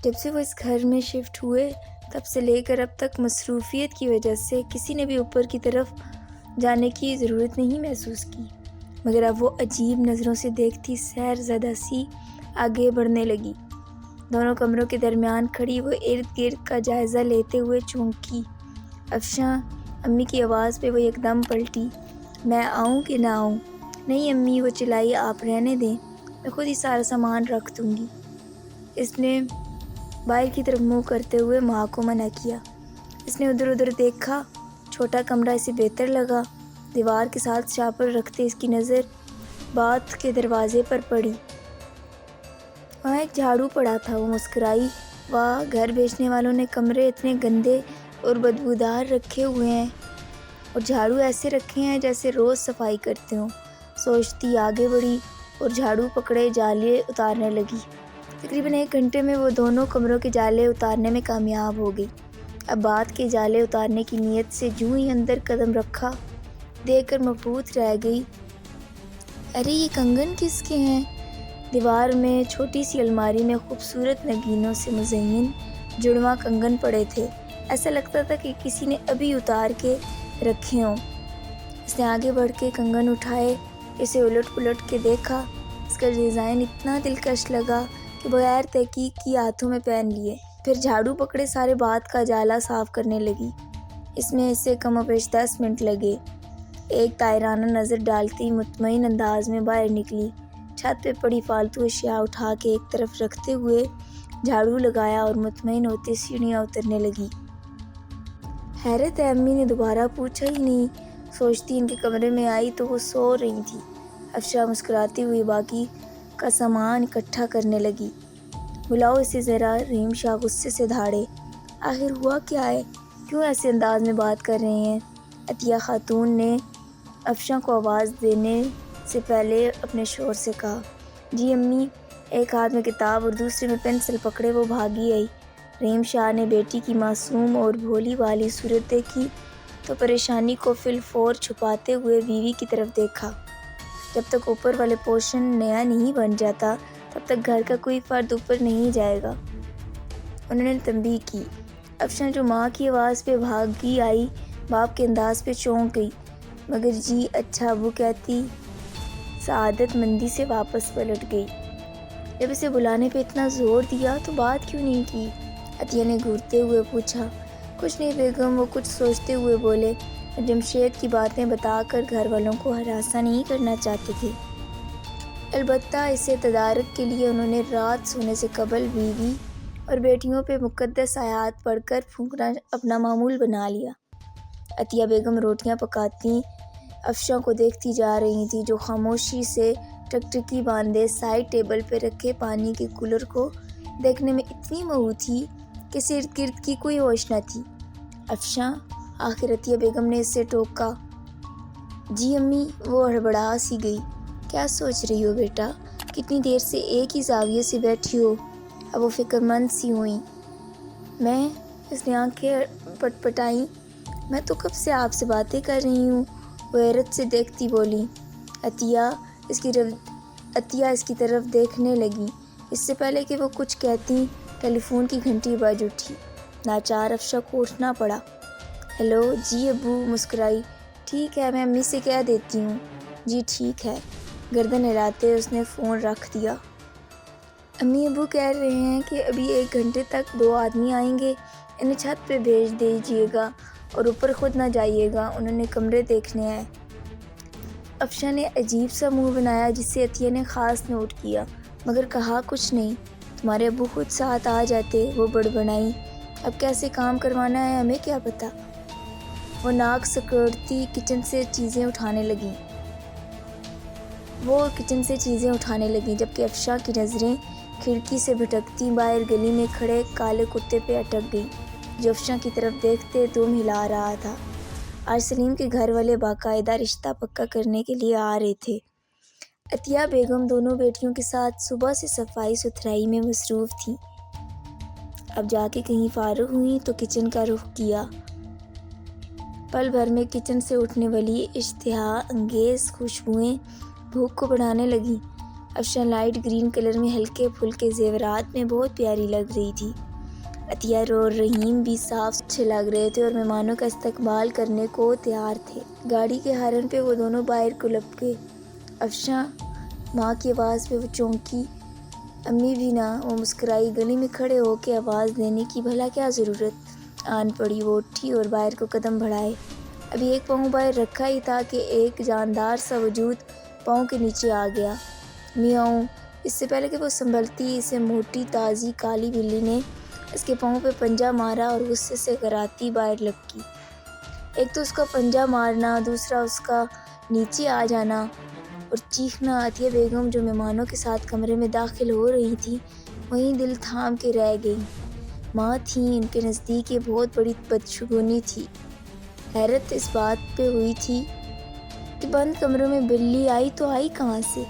جب سے وہ اس گھر میں شفٹ ہوئے تب سے لے کر اب تک مصروفیت کی وجہ سے کسی نے بھی اوپر کی طرف جانے کی ضرورت نہیں محسوس کی، مگر اب وہ عجیب نظروں سے دیکھتی سیر زدہ سی آگے بڑھنے لگی۔ دونوں کمروں کے درمیان کھڑی وہ ارد گرد کا جائزہ لیتے ہوئے چونکی۔ افشاں امی کی آواز پہ وہ یکدم پلٹی۔ میں آؤں کہ نہ آؤں؟ نہیں امی، وہ چلائی، آپ رہنے دیں، میں خود ہی سارا سامان رکھ دوں گی۔ اس نے باہر کی طرف منہ کرتے ہوئے ماں کو منع کیا۔ اس نے ادھر ادھر دیکھا، چھوٹا کمرہ اسے بہتر لگا۔ دیوار کے ساتھ شاپر رکھتے اس کی نظر باتھ کے دروازے پر پڑی۔ وہاں ایک جھاڑو پڑا تھا۔ وہ مسکرائی۔ واہ، گھر بیچنے والوں نے کمرے اتنے گندے اور بدبودار رکھے ہوئے ہیں، اور جھاڑو ایسے رکھے ہیں جیسے روز صفائی کرتے ہوں، سوچتی آگے بڑھی اور جھاڑو پکڑے جالے اتارنے لگی۔ تقریباً 1 گھنٹے میں وہ دونوں کمروں کے جالے اتارنے میں کامیاب ہو گئی۔ اب بات کے جالے اتارنے کی نیت سے جوں ہی اندر قدم رکھا، دیکھ کر مبہوت رہ گئی۔ ارے یہ کنگن کس کے ہیں؟ دیوار میں چھوٹی سی الماری میں خوبصورت نگینوں سے مزین جڑواں کنگن پڑے تھے۔ ایسا لگتا تھا کہ کسی نے ابھی اتار کے رکھے ہوں۔ اس نے آگے بڑھ کے کنگن اٹھائے، اسے الٹ پلٹ کے دیکھا۔ اس کا ڈیزائن اتنا دلکش لگا کہ بغیر تحقیق کی ہاتھوں میں پہن لیے۔ پھر جھاڑو پکڑے سارے بات کا جالا صاف کرنے لگی۔ اس میں اسے کم و بیش 10 منٹ لگے۔ ایک طائرانہ نظر ڈالتی مطمئن انداز میں باہر نکلی، چھت پہ پڑی فالتو اشیاء اٹھا کے ایک طرف رکھتے ہوئے جھاڑو لگایا اور مطمئن ہوتے سیڑھیاں اترنے لگی۔ حیرت ہے، امی نے دوبارہ پوچھا ہی نہیں۔ سوچتی ان کے کمرے میں آئی تو وہ سو رہی تھی۔ افشاں مسکراتی ہوئی باقی کا سامان اکٹھا کرنے لگی۔ بلاؤ اسے ذرا، رحیم شاہ غصے سے دھاڑے۔ آخر ہوا کیا ہے؟ کیوں ایسے انداز میں بات کر رہے ہیں؟ عطیہ خاتون نے افشاں کو آواز دینے سے پہلے اپنے شوہر سے کہا۔ جی امی۔ ایک ہاتھ میں کتاب اور دوسرے میں پنسل پکڑے وہ بھاگی آئی۔ رحیم شاہ نے بیٹی کی معصوم اور بھولی بھالی صورت دیکھی تو پریشانی کو فی الفور چھپاتے ہوئے بیوی کی طرف دیکھا۔ جب تک اوپر والے پورشن نیا نہیں بن جاتا تب تک گھر کا کوئی فرد اوپر نہیں جائے گا، انہوں نے تنبیہ کی۔ افشاں جو ماں کی آواز پہ بھاگی آئی، باپ کے انداز پہ چونک گئی، مگر جی اچھا ابو کہتی سعادت مندی سے واپس پلٹ گئی۔ جب اسے بلانے پہ اتنا زور دیا تو بات کیوں نہیں کی؟ عطیہ نے گھورتے ہوئے پوچھا۔ کچھ نہیں بیگم، وہ کچھ سوچتے ہوئے بولے۔ جمشید کی باتیں بتا کر گھر والوں کو ہراساں نہیں کرنا چاہتے تھے، البتہ اسے تدارک کے لیے انہوں نے رات سونے سے قبل بیوی اور بیٹیوں پہ مقدس آیات پڑھ کر پھونکنا اپنا معمول بنا لیا۔ عطیہ بیگم روٹیاں پکاتی افشاں کو دیکھتی جا رہی تھی، جو خاموشی سے ٹکٹکی باندھے سائڈ ٹیبل پہ رکھے پانی کے کولر کو دیکھنے میں اتنی مہو تھی کہ اسے ارد گرد کی کوئی ہوش نہ تھی۔ افشاں، آخر عطیہ بیگم نے اسے ٹوکا۔ جی امی، وہ ہڑبڑا سی گئی۔ کیا سوچ رہی ہو بیٹا؟ کتنی دیر سے ایک ہی زاویے سے بیٹھی ہو؟ اب وہ فکر مند سی ہوئیں۔ میں، اس نے آنکھیں پٹپٹائیں، میں تو کب سے آپ سے باتیں کر رہی ہوں، وہ حیرت سے دیکھتی بولی۔ عطیہ اس کی طرف دیکھنے لگی۔ اس سے پہلے کہ وہ کچھ کہتی ٹیلی فون کی گھنٹی بج اٹھی۔ ناچار افشاں کو اٹھنا پڑا۔ ہیلو، جی ابو، مسکرائی۔ ٹھیک ہے، میں امی سے کہہ دیتی ہوں۔ جی ٹھیک ہے، گردن ہلاتے اس نے فون رکھ دیا۔ امی ابو کہہ رہے ہیں کہ ابھی 1 گھنٹے تک 2 آدمی آئیں گے، انہیں چھت پہ بھیج دیجیے گا اور اوپر خود نہ جائیے گا، انہوں نے کمرے دیکھنے ہیں۔ افشاں نے عجیب سا منہ بنایا جس سے عطیہ نے خاص نوٹ کیا، مگر کہا کچھ نہیں۔ تمہارے ابو خود ساتھ آ جاتے، وہ بڑبڑائیں۔ اب کیسے کام کروانا ہے ہمیں کیا پتہ؟ وہ ناک سکڑتی کچن سے چیزیں اٹھانے لگیں جبکہ افشاں کی نظریں کھڑکی سے بھٹکتی باہر گلی میں کھڑے کالے کتے پہ اٹک گئی، جو افشاں کی طرف دیکھتے دم ہلا رہا تھا۔ آج سلیم کے گھر والے باقاعدہ رشتہ پکا کرنے کے لیے آ رہے تھے۔ عطیہ بیگم دونوں بیٹیوں کے ساتھ صبح سے صفائی ستھرائی میں مصروف تھیں۔ اب جا کے کہیں فارغ ہوئیں تو کچن کا رخ کیا۔ پل بھر میں کچن سے اٹھنے والی اشتہا انگیز خوشبوئیں بھوک کو بڑھانے لگیں۔ افشاں لائٹ گرین کلر میں ہلکے پھلکے زیورات میں بہت پیاری لگ رہی تھی۔ عطیہ اور رحیم بھی صاف اچھے لگ رہے تھے اور مہمانوں کا استقبال کرنے کو تیار تھے۔ گاڑی کے ہارن پہ وہ دونوں باہر کو لپک گئے۔ افشاں ماں کی آواز پہ وہ چونکی۔ امی بھی نہ۔ وہ مسکرائی۔ گلی میں کھڑے ہو کے آواز دینے کی بھلا کیا ضرورت آن پڑی۔ وہ اٹھی اور باہر کو قدم بڑھائے۔ ابھی ایک پاؤں باہر رکھا ہی تھا کہ ایک جاندار سا وجود پاؤں کے نیچے آ گیا۔ میاؤں۔ اس سے پہلے کہ وہ سنبھلتی اسے موٹی تازی کالی بلی نے اس کے پاؤں پہ پنجہ مارا اور غصے سے کراتی باہر لپکی۔ ایک تو اس کا پنجہ مارنا، دوسرا اس کا نیچے آ جانا اور چیخنا۔ عطیہ بیگم جو مہمانوں کے ساتھ کمرے میں داخل ہو رہی تھیں وہیں دل تھام کے رہ گئیں۔ ماں تھیں، ان کے نزدیک یہ بہت بڑی بدشگونی تھی۔ حیرت اس بات پہ ہوئی تھی کہ بند کمروں میں بلی آئی تو آئی کہاں سے۔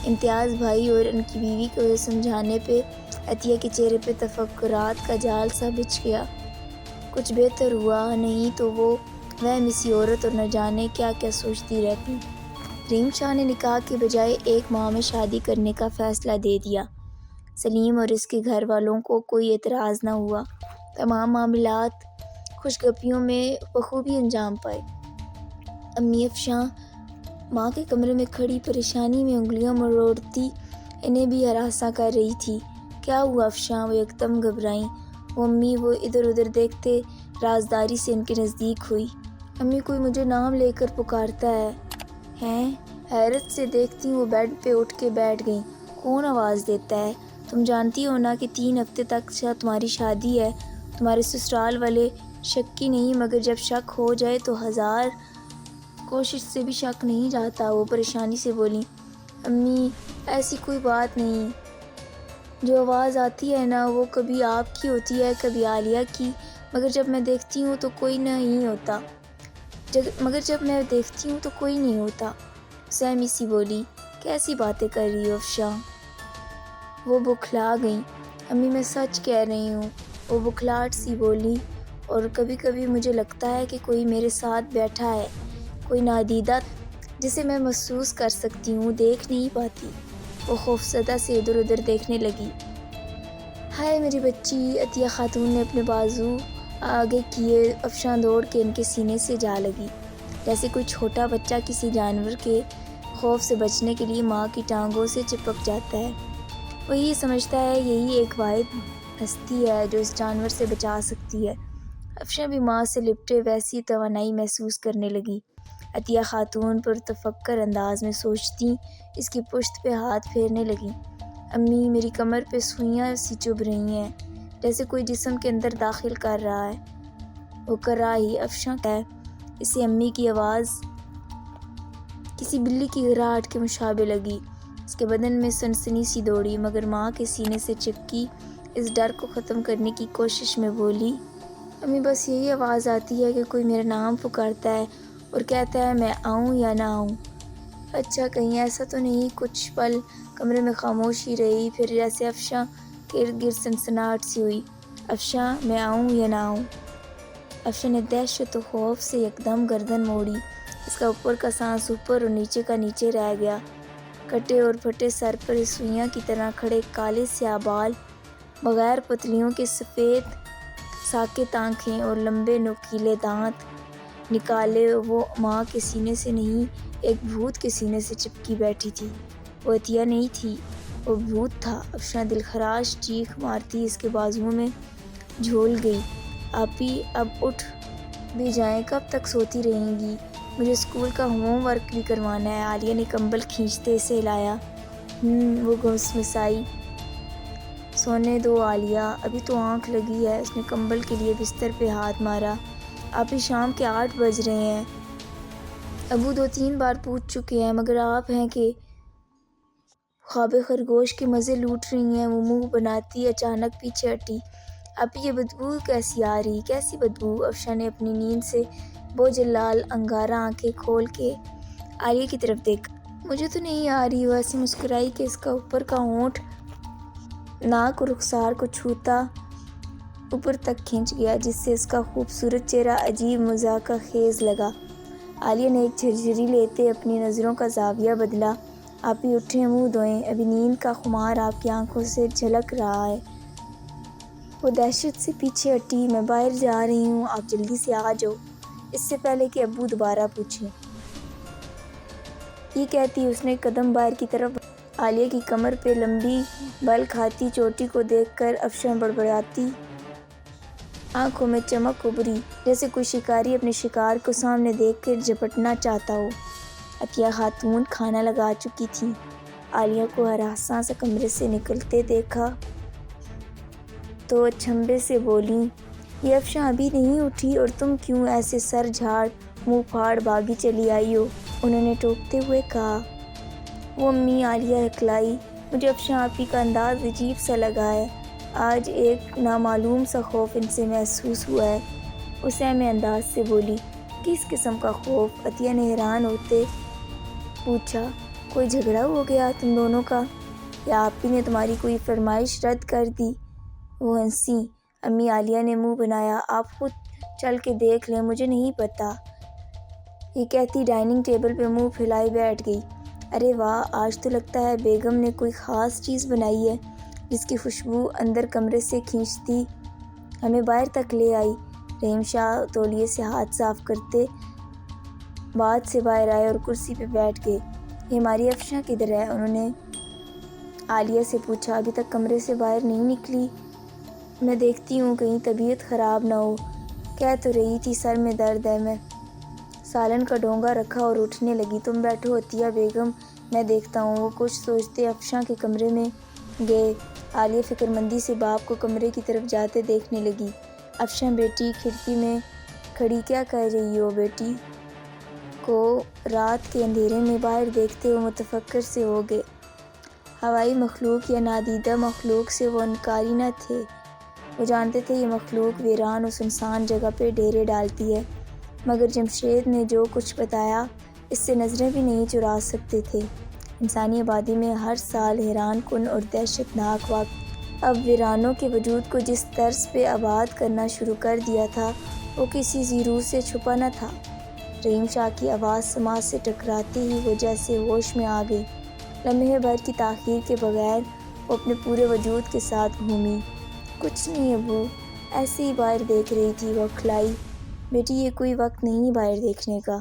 امتیاز بھائی اور ان کی بیوی کو یہ سمجھانے پہ عطیہ کے چہرے پہ تفکرات کا جال سا بچھ گیا۔ کچھ بہتر ہوا نہیں تو وہ سی عورت اور نہ جانے کیا کیا سوچتی رہتی۔ رحیم شاہ نے نکاح کے بجائے ایک ماہ میں شادی کرنے کا فیصلہ دے دیا۔ سلیم اور اس کے گھر والوں کو کوئی اعتراض نہ ہوا۔ تمام معاملات خوشگپیوں میں بخوبی انجام پائے۔ امی افشاں ماں کے کمرے میں کھڑی پریشانی میں انگلیاں مروڑتی انہیں بھی ہراساں کر رہی تھی۔ کیا ہوا افشاں؟ وہ یکدم گھبرائیں۔ وہ امی وہ ادھر ادھر دیکھتے رازداری سے ان کے نزدیک ہوئی۔ امی کوئی مجھے نام لے کر پکارتا ہے۔ ہیں؟ حیرت سے دیکھتی وہ بیڈ پہ اٹھ کے بیٹھ گئیں۔ کون آواز دیتا ہے؟ تم جانتی ہو نا کہ 3 ہفتے تک تمہاری شادی ہے۔ تمہارے سسرال والے شکی نہیں، مگر جب شک ہو جائے تو 1000 کوشش سے بھی شک نہیں جاتا۔ وہ پریشانی سے بولی۔ امی ایسی کوئی بات نہیں، جو آواز آتی ہے نا وہ کبھی آپ کی ہوتی ہے کبھی عالیہ کی، مگر جب میں دیکھتی ہوں تو کوئی نہیں ہوتا۔ سہمی سی بولی۔ کیسی باتیں کر رہی ہو افشاں؟ وہ بکھلا گئیں۔ امی میں سچ کہہ رہی ہوں، وہ بکھلاہٹ سی بولی، اور کبھی کبھی مجھے لگتا ہے کہ کوئی میرے ساتھ بیٹھا ہے، کوئی نادیدہ جسے میں محسوس کر سکتی ہوں، دیکھ نہیں پاتی۔ وہ خوفزدہ سے ادھر ادھر دیکھنے لگی۔ ہائے میری بچی! عطیہ خاتون نے اپنے بازو آگے کیے۔ افشاں دوڑ کے ان کے سینے سے جا لگی، جیسے کوئی چھوٹا بچہ کسی جانور کے خوف سے بچنے کے لیے ماں کی ٹانگوں سے چپک جاتا ہے۔ وہ یہ سمجھتا ہے یہی ایک واحد ہستی ہے جو اس جانور سے بچا سکتی ہے۔ افشاں بھی ماں سے لپٹے ویسی توانائی محسوس کرنے لگی۔ عطیہ خاتون پر تفکر انداز میں سوچتی اس کی پشت پہ ہاتھ پھیرنے لگیں۔ امی میری کمر پہ سوئیاں سی چبھ رہی ہیں، جیسے کوئی جسم کے اندر داخل کر رہا ہے۔ وہ کر رہا ہی افشاں ہے۔ اسے امی کی آواز کسی بلی کی گھراہٹ کے مشابہ لگی۔ اس کے بدن میں سنسنی سی دوڑی، مگر ماں کے سینے سے چپکی اس ڈر کو ختم کرنے کی کوشش میں بولی۔ امی بس یہی آواز آتی ہے کہ کوئی میرا نام پکارتا ہے اور کہتا ہے میں آؤں یا نہ آؤں۔ اچھا کہیں ایسا تو نہیں؟ کچھ پل کمرے میں خاموشی رہی، پھر جیسے افشاں کے ارد گرد سنسناہٹ سی ہوئی۔ افشاں میں آؤں یا نہ آؤں؟ افشاں نے دہشت و خوف سے یکدم گردن موڑی۔ اس کا اوپر کا سانس اوپر اور نیچے کا نیچے رہ گیا۔ کٹے اور پھٹے سر پر سوئیاں کی طرح کھڑے کالے سیاہ بال، بغیر پتلیوں کے سفید ساکت آنکھیں اور لمبے نوکیلے دانت نکالے وہ ماں کے سینے سے نہیں، ایک بھوت کے سینے سے چپکی بیٹھی تھی۔ وہ عطیہ نہیں تھی، وہ بھوت تھا۔ افشاں دل خراش چیخ مارتی اس کے بازوؤں میں جھول گئی۔ آپی اب اٹھ بھی جائیں، کب تک سوتی رہیں گی؟ مجھے اسکول کا ہوم ورک بھی کروانا ہے۔ عالیہ نے کمبل کھینچتے اسے ہلایا۔ وہ گھسمسائی۔ سونے دو عالیہ، ابھی تو آنکھ لگی ہے۔ اس نے کمبل کے لیے بستر پہ ہاتھ مارا۔ آپی شام کے 8 بج رہے ہیں۔ ابو 2-3 بار پوچھ چکے ہیں، مگر آپ ہیں کہ خواب خرگوش کے مزے لوٹ رہی ہیں۔ وہ منہ بناتی اچانک پیچھے ہٹی۔ آپی یہ بدبو کیسی آ رہی؟ کیسی بدبو؟ افشاں نے اپنی نیند سے بوجھ لال انگارہ آنکھیں کھول کے عالیہ کی طرف دیکھا۔ مجھے تو نہیں آ رہی۔ وہ ایسی مسکرائی کہ اس کا اوپر کا ہونٹ ناک اور رخسار کو چھوتا اوپر تک کھنچ گیا، جس سے اس کا خوبصورت چہرہ عجیب مضحکہ خیز لگا۔ عالیہ نے ایک جھرجھری لیتے اپنی نظروں کا زاویہ بدلا۔ آپ بھی اٹھیں، منہ دھوئیں، ابھی نیند کا خمار آپ کی آنکھوں سے جھلک رہا ہے۔ وہ دہشت سے پیچھے ہٹی۔ میں باہر جا رہی ہوں، آپ جلدی سے آ جاؤ، اس سے پہلے کہ ابو دوبارہ پوچھیں۔ یہ کہتی اس نے قدم باہر کی طرف۔ عالیہ کی کمر پہ لمبی بل کھاتی چوٹی کو دیکھ کر افشاں بڑبڑاتی آنکھوں میں چمک ابھری، جیسے کوئی شکاری اپنے شکار کو سامنے دیکھ کر جھپٹنا چاہتا ہو۔ عطیہ خاتون کھانا لگا چکی تھیں۔ عالیہ کو ہراساں سے کمرے سے نکلتے دیکھا تو اچنبھے سے بولیں، یہ افشاں ابھی نہیں اٹھی اور تم کیوں ایسے سر جھاڑ منہ پھاڑ بھاگی چلی آئی ہو؟ انہوں نے ٹوکتے ہوئے کہا۔ وہ امی عالیہ ہکلائی، مجھے افشاں آپی کا انداز عجیب سا لگا ہے، آج ایک نامعلوم سا خوف ان سے محسوس ہوا ہے۔ اس اہم انداز سے بولی، کس قسم کا خوف؟ عطیہ نے حیران ہوتے پوچھا، کوئی جھگڑا ہو گیا تم دونوں کا، یا آپی نے تمہاری کوئی فرمائش رد کر دی؟ وہ ہنسیں۔ امی عالیہ نے منہ بنایا، آپ خود چل کے دیکھ لیں، مجھے نہیں پتہ۔ یہ کہتی ڈائننگ ٹیبل پہ منہ پھیلائے بیٹھ گئی۔ ارے واہ، آج تو لگتا ہے بیگم نے کوئی خاص چیز بنائی ہے، جس کی خوشبو اندر کمرے سے کھینچتی ہمیں باہر تک لے آئی۔ رحیم شاہ تولیے سے ہاتھ صاف کرتے بعد سے باہر آئے اور کرسی پہ بیٹھ گئے۔ یہ ہماری افشاں کدھر ہے؟ انہوں نے عالیہ سے پوچھا، ابھی تک کمرے سے باہر نہیں نکلی؟ میں دیکھتی ہوں کہیں طبیعت خراب نہ ہو، کہہ تو رہی تھی سر میں درد ہے۔ میں سالن کا ڈونگا رکھا اور اٹھنے لگی، تم بیٹھو عطیہ بیگم، میں دیکھتا ہوں۔ وہ کچھ سوچتے افشاں کے کمرے میں گئے۔ عالیہ فکر مندی سے باپ کو کمرے کی طرف جاتے دیکھنے لگی۔ افشاں بیٹی، کھڑکی میں کھڑی کیا کر رہی ہو؟ بیٹی کو رات کے اندھیرے میں باہر دیکھتے وہ متفکر سے ہو گئے۔ ہوائی مخلوق یا نادیدہ مخلوق سے وہ انکاری نہ تھے۔ وہ جانتے تھے یہ مخلوق ویران و سنسان جگہ پہ ڈیرے ڈالتی ہے، مگر جمشید نے جو کچھ بتایا اس سے نظریں بھی نہیں چرا سکتے تھے۔ انسانی آبادی میں ہر سال حیران کن اور دہشت ناک واقعہ اب ویرانوں کے وجود کو جس طرز پہ آباد کرنا شروع کر دیا تھا وہ کسی ذی روح سے چھپا نہ تھا۔ رحیم شاہ کی آواز سماعت سے ٹکراتے ہی وہ جیسے ہوش میں آ گئی۔ لمحے بھر کی تاخیر کے بغیر وہ اپنے پورے وجود کے ساتھ گھومی۔ کچھ نہیں ابو، ایسے ہی باہر دیکھ رہی تھی، وہ کھلائی۔ بیٹی یہ کوئی وقت نہیں باہر دیکھنے کا،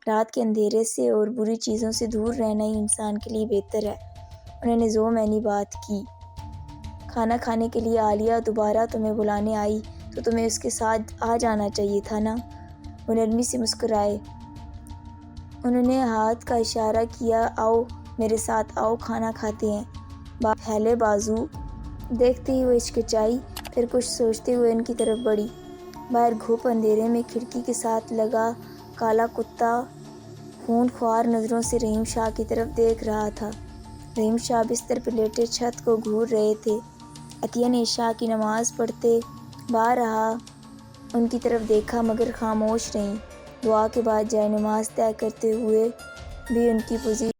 رات کے اندھیرے سے اور بری چیزوں سے دور رہنا ہی انسان کے لیے بہتر ہے۔ انہوں نے ذو معنی بات کی۔ کھانا کھانے کے لیے عالیہ دوبارہ تمہیں بلانے آئی تو تمہیں اس کے ساتھ آ جانا چاہیے تھا نا؟ وہ نرمی سے مسکرائے۔ انہوں نے ہاتھ کا اشارہ کیا، آؤ میرے ساتھ آؤ، کھانا کھاتے ہیں۔ باپ پھیلے بازو دیکھتے ہی وہ ہچکچائی، پھر کچھ سوچتے ہوئے ان کی طرف بڑھی۔ باہر گھوپ اندھیرے میں کھڑکی کے ساتھ لگا کالا کتا خون خوار نظروں سے رحیم شاہ کی طرف دیکھ رہا تھا۔ رحیم شاہ بستر پہ لیٹے چھت کو گھور رہے تھے۔ عطیہ نے عشاء کی نماز پڑھتے بارہا ان کی طرف دیکھا مگر خاموش رہیں۔ دعا کے بعد جائے نماز طے کرتے ہوئے بھی ان کی پوزیشن